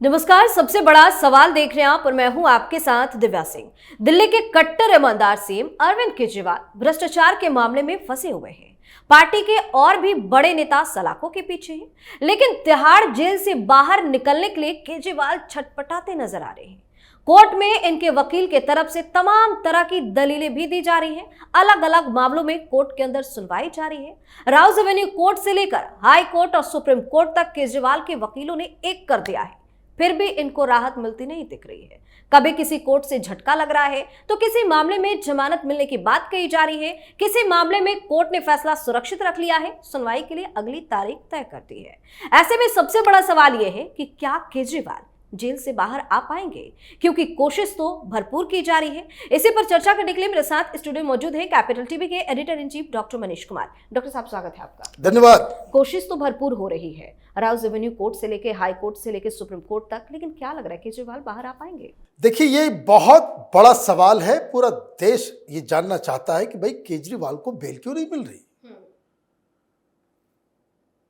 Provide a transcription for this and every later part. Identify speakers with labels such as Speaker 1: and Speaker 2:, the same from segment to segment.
Speaker 1: नमस्कार। सबसे बड़ा सवाल देख रहे हैं आप और मैं हूं आपके साथ दिव्या सिंह। दिल्ली के कट्टर ईमानदार सीएम अरविंद केजरीवाल भ्रष्टाचार के मामले में फंसे हुए हैं। पार्टी के और भी बड़े नेता सलाखों के पीछे हैं, लेकिन तिहाड़ जेल से बाहर निकलने के लिए केजरीवाल छटपटाते नजर आ रहे हैं। कोर्ट में इनके वकील के तरफ से तमाम तरह की दलीलें भी दी जा रही हैं। अलग अलग मामलों में कोर्ट के अंदर सुनवाई जारी है। राउज एवेन्यू कोर्ट से लेकर हाई कोर्ट और सुप्रीम कोर्ट तक केजरीवाल के वकीलों ने एक कर दिया है, फिर भी इनको राहत मिलती नहीं दिख रही है। कभी किसी कोर्ट से झटका लग रहा है तो किसी मामले में जमानत मिलने की बात कही जा रही है। किसी मामले में कोर्ट ने फैसला सुरक्षित रख लिया है, सुनवाई के लिए अगली तारीख तय कर दी है। ऐसे में सबसे बड़ा सवाल यह है कि क्या केजरीवाल जेल से बाहर आ पाएंगे, क्योंकि कोशिश तो भरपूर की जा रही है। इसी पर चर्चा करने के लिए मेरे साथ स्टूडियो में मौजूद है कैपिटल टीवी के editor in chief doctor Manish Kumar. Doctor साहब, स्वागत है आपका।
Speaker 2: धन्यवाद।
Speaker 1: कोशिश तो भरपूर हो रही है, राउज एवेन्यू कोर्ट से लेके हाई कोर्ट से लेके सुप्रीम कोर्ट तक, लेकिन क्या लग रहा है केजरीवाल बाहर आ पाएंगे?
Speaker 2: देखिए, ये बहुत बड़ा सवाल है। पूरा देश ये जानना चाहता है कि भाई केजरीवाल को बेल क्यों नहीं मिल रही।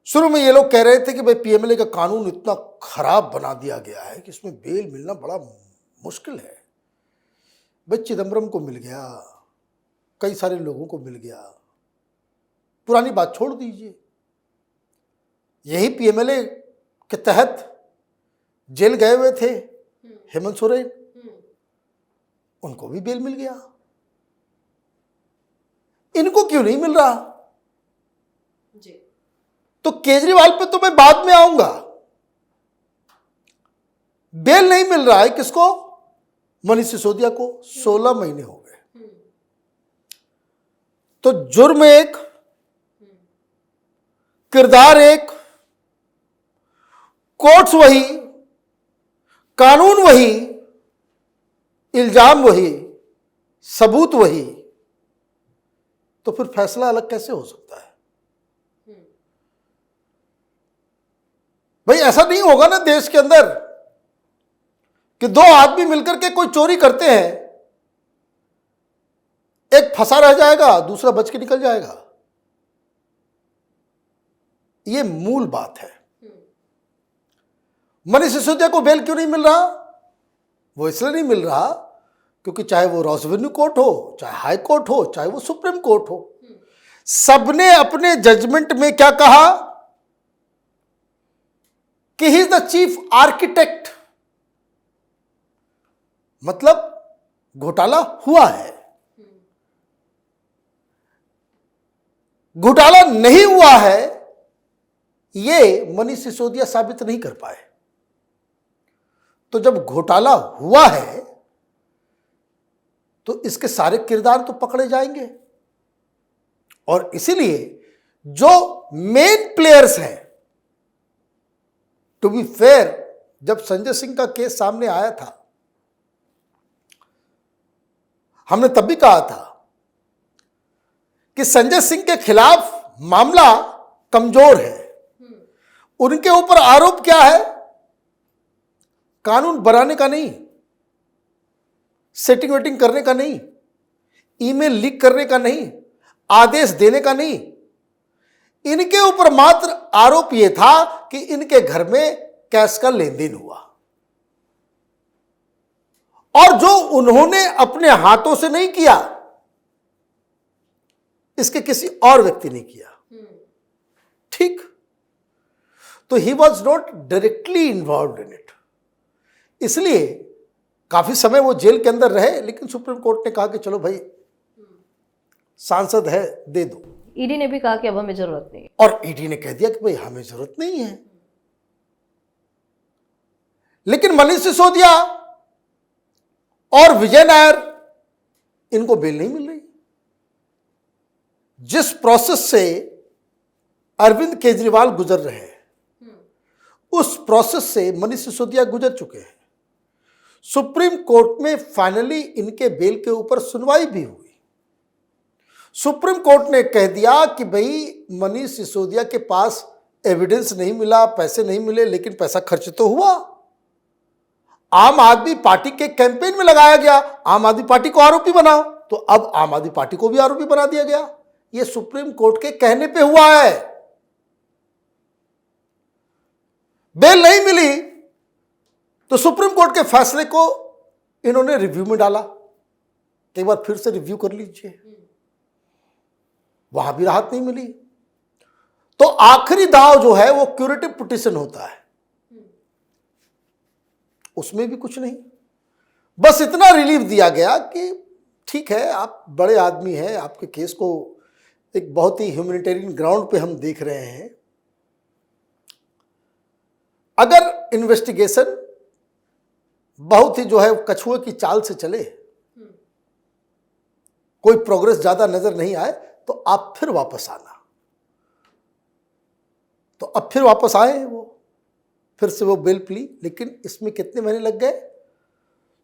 Speaker 2: शुरू में ये लोग कह रहे थे कि भाई पीएमएलए का कानून इतना खराब बना दिया गया है कि इसमें बेल मिलना बड़ा मुश्किल है। भाई चिदम्बरम को मिल गया, कई सारे लोगों को मिल गया, पुरानी बात छोड़ दीजिए। यही पीएमएलए के तहत जेल गए हुए थे हेमंत सोरेन, उनको भी बेल मिल गया। इनको क्यों नहीं मिल रहा?
Speaker 1: जी।
Speaker 2: तो केजरीवाल पे तो मैं बाद में आऊंगा। बेल नहीं मिल रहा है किसको? मनीष सिसोदिया को 16 महीने हो गए। तो जुर्म एक, किरदार एक, कोर्ट्स वही, कानून वही, इल्जाम वही, सबूत वही, तो फिर फैसला अलग कैसे हो सकता है? भाई ऐसा नहीं होगा ना देश के अंदर कि दो आदमी मिलकर के कोई चोरी करते हैं, एक फंसा रह जाएगा, दूसरा बच के निकल जाएगा। यह मूल बात है। मनीष सिसोदिया को बेल क्यों नहीं मिल रहा? वो इसलिए नहीं मिल रहा क्योंकि चाहे वो राउज एवेन्यू कोर्ट हो, चाहे हाई कोर्ट हो, चाहे वो सुप्रीम कोर्ट हो, सबने अपने जजमेंट में क्या कहा कि he is the chief architect. मतलब घोटाला हुआ है। घोटाला नहीं हुआ है ये मनीष सिसोदिया साबित नहीं कर पाए। तो जब घोटाला हुआ है तो इसके सारे किरदार तो पकड़े जाएंगे। और इसीलिए जो मेन प्लेयर्स हैं, टू बी फेयर, जब संजय सिंह का केस सामने आया था, हमने तब भी कहा था कि संजय सिंह के खिलाफ मामला कमजोर है। उनके ऊपर आरोप क्या है? कानून बनाने का नहीं, सेटिंग वेटिंग करने का नहीं, ईमेल लीक करने का नहीं, आदेश देने का नहीं। इनके ऊपर मात्र आरोप यह था कि इनके घर में कैश का लेन देन हुआ, और जो उन्होंने अपने हाथों से नहीं किया, इसके किसी और व्यक्ति ने किया। ठीक? तो he was not directly involve in it. इसलिए काफी समय वो जेल के अंदर रहे, लेकिन सुप्रीम कोर्ट ने कहा कि चलो भाई सांसद है, दे दो।
Speaker 1: ईडी ने भी कहा कि अब हमें जरूरत नहीं है, और
Speaker 2: ईडी ने कह दिया कि भाई हमें जरूरत नहीं है। लेकिन मनीष सिसोदिया और विजय नायर, इनको बेल नहीं मिल रही। जिस प्रोसेस से अरविंद केजरीवाल गुजर रहे हैं, उस प्रोसेस से मनीष सिसोदिया गुजर चुके हैं। सुप्रीम कोर्ट में फाइनली इनके बेल के ऊपर सुनवाई भी हुई। सुप्रीम कोर्ट ने कह दिया कि भाई मनीष सिसोदिया के पास एविडेंस नहीं मिला, पैसे नहीं मिले, लेकिन पैसा खर्च तो हुआ। आम आदमी पार्टी के कैंपेन में लगाया गया, आम आदमी पार्टी को आरोपी बनाओ, तो अब आम आदमी पार्टी को भी आरोपी बना दिया गया। यह सुप्रीम कोर्ट के कहने पे हुआ है। बेल नहीं मिली तो सुप्रीम कोर्ट के फैसले को इन्होंने रिव्यू में डाला, एक बार फिर से रिव्यू कर लीजिए, वहां भी राहत नहीं मिली। तो आखिरी दाव जो है वो क्यूरेटिव पिटीशन होता है, उसमें भी कुछ नहीं, बस इतना रिलीफ दिया गया कि ठीक है, आप बड़े आदमी हैं, आपके केस को एक बहुत ही ह्यूमैनिटेरियन ग्राउंड पे हम देख रहे हैं। अगर इन्वेस्टिगेशन बहुत ही जो है कछुए की चाल से चले, कोई प्रोग्रेस ज्यादा नजर नहीं आए, तो आप फिर वापस आना। तो अब फिर वापस आए वो, फिर से वो बेल प्ली, लेकिन इसमें कितने महीने लग गए?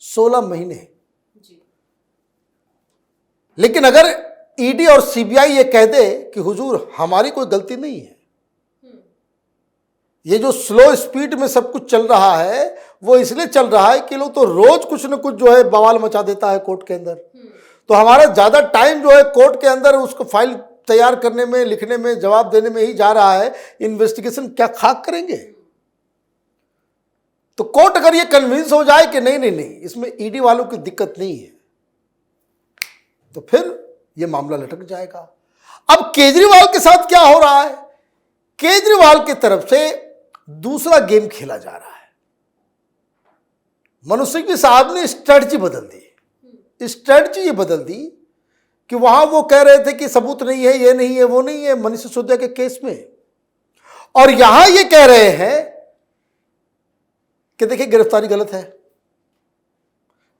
Speaker 2: 16 महीने जी। लेकिन अगर ईडी और सीबीआई ये कह दे कि हुजूर हमारी कोई गलती नहीं है, ये जो स्लो स्पीड में सब कुछ चल रहा है वो इसलिए चल रहा है कि लोग तो रोज कुछ न कुछ जो है बवाल मचा देता है कोर्ट के अंदर, तो हमारा ज्यादा टाइम जो है कोर्ट के अंदर उसको फाइल तैयार करने में, लिखने में, जवाब देने में ही जा रहा है, इन्वेस्टिगेशन क्या खाक करेंगे? तो कोर्ट अगर ये कन्विंस हो जाए कि नहीं नहीं नहीं इसमें ईडी वालों की दिक्कत नहीं है, तो फिर ये मामला लटक जाएगा। अब केजरीवाल के साथ क्या हो रहा है? केजरीवाल की तरफ से दूसरा गेम खेला जा रहा है। मनोज सिंह साहब ने स्ट्रेटजी बदल दी। स्ट्रेटजी ये बदल दी कि वहां वो कह रहे थे कि सबूत नहीं है, ये नहीं है, वो नहीं है मनीष सिसोदिया के केस में, और यहां ये कह रहे हैं कि देखिए गिरफ्तारी गलत है,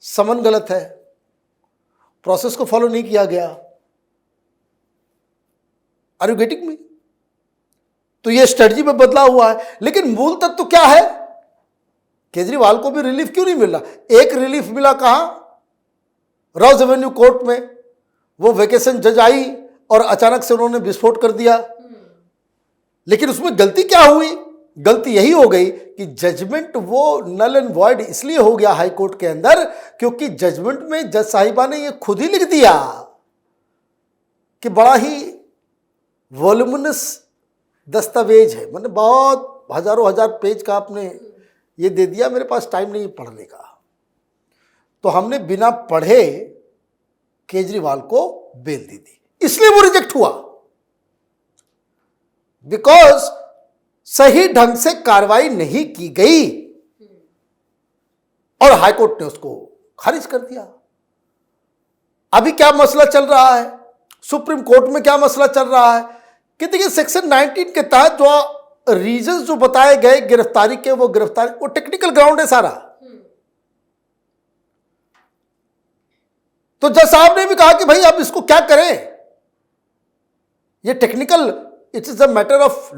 Speaker 2: समन गलत है, प्रोसेस को फॉलो नहीं किया गया। Are you getting me? तो ये स्ट्रेटजी में बदला हुआ है, लेकिन मूल तत्व तो क्या है? केजरीवाल को भी रिलीफ क्यों नहीं मिल रहा? एक रिलीफ मिला कहां? रॉज एवेन्यू कोर्ट में वो वेकेशन जज आई और अचानक से उन्होंने विस्फोट कर दिया। लेकिन उसमें गलती क्या हुई? गलती यही हो गई कि जजमेंट वो नल एंड वॉइड इसलिए हो गया हाई कोर्ट के अंदर क्योंकि जजमेंट में जज साहिबा ने ये खुद ही लिख दिया कि बड़ा ही वॉल्यूमिनस दस्तावेज है, मतलब बहुत हजारों हजार पेज का आपने ये दे दिया, मेरे पास टाइम नहीं पढ़ने का। तो हमने बिना पढ़े केजरीवाल को बेल दी थी, इसलिए वो रिजेक्ट हुआ, बिकॉज सही ढंग से कार्रवाई नहीं की गई और हाईकोर्ट ने उसको खारिज कर दिया। अभी क्या मसला चल रहा है सुप्रीम कोर्ट में? क्या मसला चल रहा है कि देखिए सेक्शन 19 के तहत जो रीजंस जो बताए गए गिरफ्तारी के, वो गिरफ्तारी वो टेक्निकल ग्राउंड है सारा। तो जज साहब ने भी कहा कि भाई अब इसको क्या करें, ये technical, it is a matter of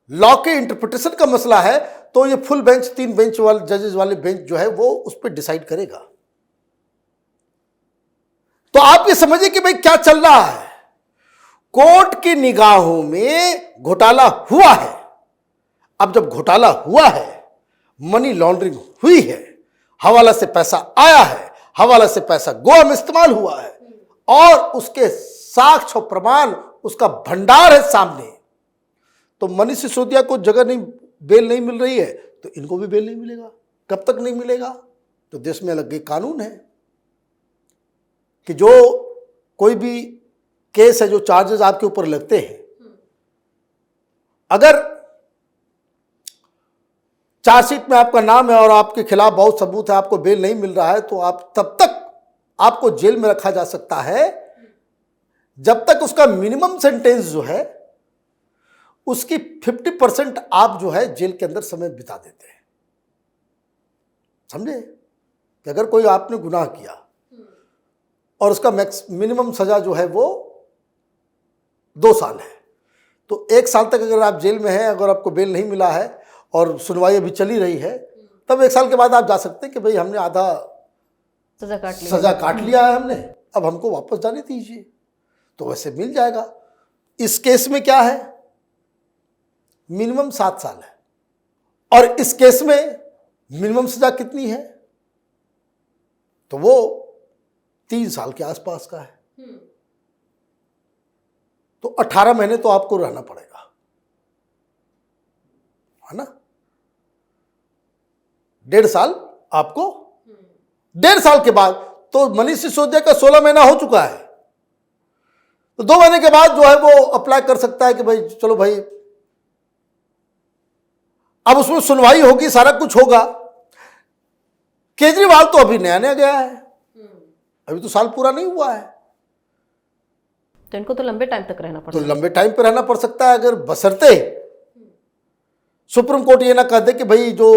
Speaker 2: law के इंटरप्रिटेशन का मसला है, तो ये फुल बेंच, 3 बेंच वाले जजेस वाले बेंच जो है वो उस पर डिसाइड करेगा। तो आप ये समझिए कि भाई क्या चल रहा है, कोर्ट की निगाहों में घोटाला हुआ है। अब जब घोटाला हुआ है, मनी लॉन्ड्रिंग हुई है, हवाला से पैसा आया है, हवाला से पैसा गोवा में इस्तेमाल हुआ है और उसके साक्ष्य और प्रमाण, उसका भंडार है सामने, तो मनीष सिसोदिया को जगह नहीं, बेल नहीं मिल रही है, तो इनको भी बेल नहीं मिलेगा। कब तक नहीं मिलेगा? तो देश में अलग एक कानून है कि जो कोई भी केस है, जो चार्जेस आपके ऊपर लगते हैं, अगर चार्जशीट में आपका नाम है और आपके खिलाफ बहुत सबूत है, आपको बेल नहीं मिल रहा है, तो आप तब तक आपको जेल में रखा जा सकता है जब तक उसका मिनिमम सेंटेंस जो है उसकी 50% आप जो है जेल के अंदर समय बिता देते हैं। समझे कि अगर कोई आपने गुनाह किया और उसका मिनिमम सजा जो है वो 2 साल है, तो 1 साल तक अगर आप जेल में हैं, अगर आपको बेल नहीं मिला है और सुनवाई अभी चली रही है, तब 1 साल के बाद आप जा सकते हैं कि भाई हमने आधा सजा काट लिया है हमने, अब हमको वापस जाने दीजिए, तो वैसे मिल जाएगा। इस केस में क्या है, मिनिमम 7 साल है और इस केस में मिनिमम सजा कितनी है, तो वो 3 साल के आसपास का है, तो 18 महीने तो आपको रहना पड़ेगा, है ना। 1.5 साल आपको 1.5 साल के बाद तो मनीष सिसोदिया का 16 महीना हो चुका है, तो 2 महीने के बाद जो है वो अप्लाई कर सकता है कि भाई चलो भाई, अब उसमें सुनवाई होगी, सारा कुछ होगा। केजरीवाल तो अभी नया नया गया है, अभी तो साल पूरा नहीं हुआ है,
Speaker 1: तो इनको तो लंबे टाइम तक रहना
Speaker 2: तो
Speaker 1: पड़ेगा।
Speaker 2: लंबे टाइम पे रहना पड़ सकता है, अगर बशर्ते सुप्रीम कोर्ट ये ना कह दे कि भाई जो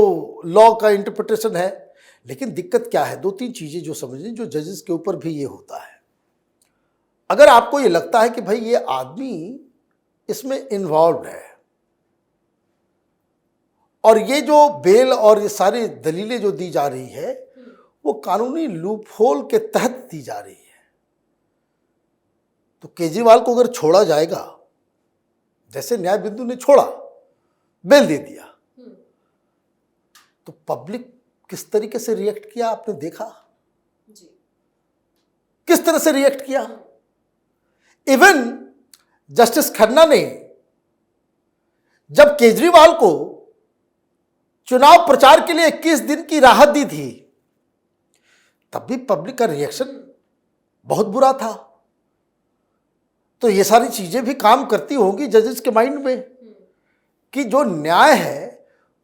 Speaker 2: लॉ का इंटरप्रिटेशन है। लेकिन दिक्कत क्या है, 2-3 चीजें जो समझें, जो जजेस के ऊपर भी ये होता है। अगर आपको ये लगता है कि भाई ये आदमी इसमें इन्वॉल्व है और ये जो बेल और ये सारी दलीलें जो दी जा रही है वो कानूनी लूपहोल के तहत दी जा रही है, तो केजरीवाल को अगर छोड़ा जाएगा, जैसे न्याय बिंदु ने छोड़ा, बेल दे दिया, तो पब्लिक किस तरीके से रिएक्ट किया आपने देखा जी। किस तरह से रिएक्ट किया। इवन जस्टिस खन्ना ने जब केजरीवाल को चुनाव प्रचार के लिए 21 दिन की राहत दी थी, तब भी पब्लिक का रिएक्शन बहुत बुरा था। तो ये सारी चीजें भी काम करती होंगी जजेस के माइंड में कि जो न्याय है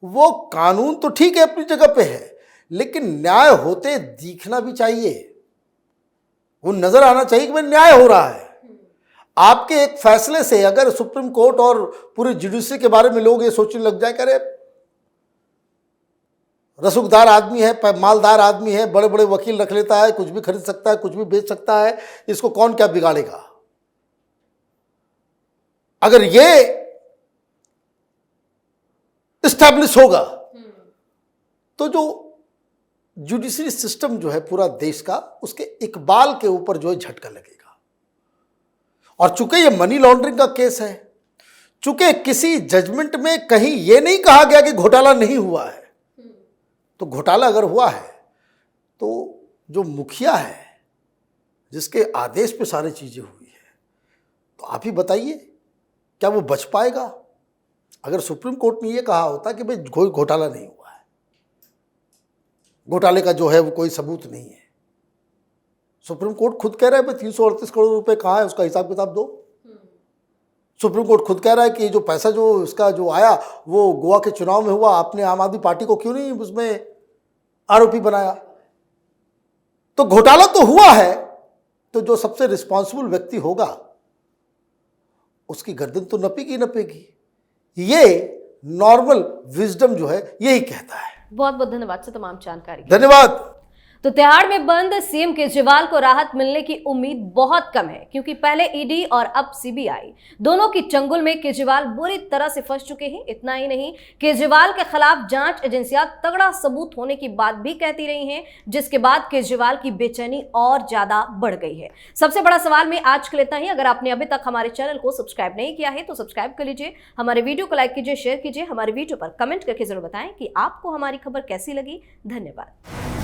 Speaker 2: वो कानून तो ठीक है अपनी जगह पे है, लेकिन न्याय होते दिखना भी चाहिए, वो नजर आना चाहिए कि भाई न्याय हो रहा है। आपके एक फैसले से अगर सुप्रीम कोर्ट और पूरी जुडिशरी के बारे में लोग ये सोचने लग जाए, करे रसूखदार आदमी है, मालदार आदमी है, बड़े बड़े वकील रख लेता है, कुछ भी खरीद सकता है, कुछ भी बेच सकता है, इसको कौन क्या बिगाड़ेगा। अगर ये इस्टेब्लिश होगा तो जो जुडिशरी सिस्टम जो है पूरा देश का, उसके इकबाल के ऊपर जो है झटका लगेगा। और चूंकि ये मनी लॉन्ड्रिंग का केस है, चूंकि किसी जजमेंट में कहीं ये नहीं कहा गया कि घोटाला नहीं हुआ है, तो घोटाला अगर हुआ है तो जो मुखिया है जिसके आदेश पे सारी चीजें हुई है, तो आप ही बताइए क्या वो बच पाएगा। अगर सुप्रीम कोर्ट ने ये कहा होता कि भाई कोई घोटाला नहीं हुआ है, घोटाले का जो है वो कोई सबूत नहीं है, सुप्रीम कोर्ट खुद कह रहा है भाई 338 करोड़ रुपए कहाँ है, उसका हिसाब किताब दो। सुप्रीम कोर्ट खुद कह रहा है कि जो पैसा जो इसका जो आया वो गोवा के चुनाव में हुआ, आपने आम आदमी पार्टी को क्यों नहीं उसमें आरोपी बनाया। तो घोटाला तो हुआ है, तो जो सबसे रिस्पॉन्सिबल व्यक्ति होगा उसकी गर्दन तो नपेगी नपेगी। ये नॉर्मल विजडम जो है यही कहता है।
Speaker 1: बहुत बहुत धन्यवाद सर तमाम जानकारी।
Speaker 2: धन्यवाद।
Speaker 1: तो तिहाड़ में बंद सीएम केजरीवाल को राहत मिलने की उम्मीद बहुत कम है, क्योंकि पहले ईडी और अब सीबीआई दोनों की चंगुल में केजरीवाल बुरी तरह से फंस चुके हैं। इतना ही नहीं, केजरीवाल के खिलाफ जांच एजेंसियां तगड़ा सबूत होने की बात भी कहती रही हैं, जिसके बाद केजरीवाल की बेचैनी और ज्यादा बढ़ गई है। सबसे बड़ा सवाल में आज के लिए इतना ही। अगर आपने अभी तक हमारे चैनल को सब्सक्राइब नहीं किया है तो सब्सक्राइब कर लीजिए, हमारे वीडियो को लाइक कीजिए, शेयर कीजिए, हमारे वीडियो पर कमेंट करके जरूर बताएं कि आपको हमारी खबर कैसी लगी। धन्यवाद।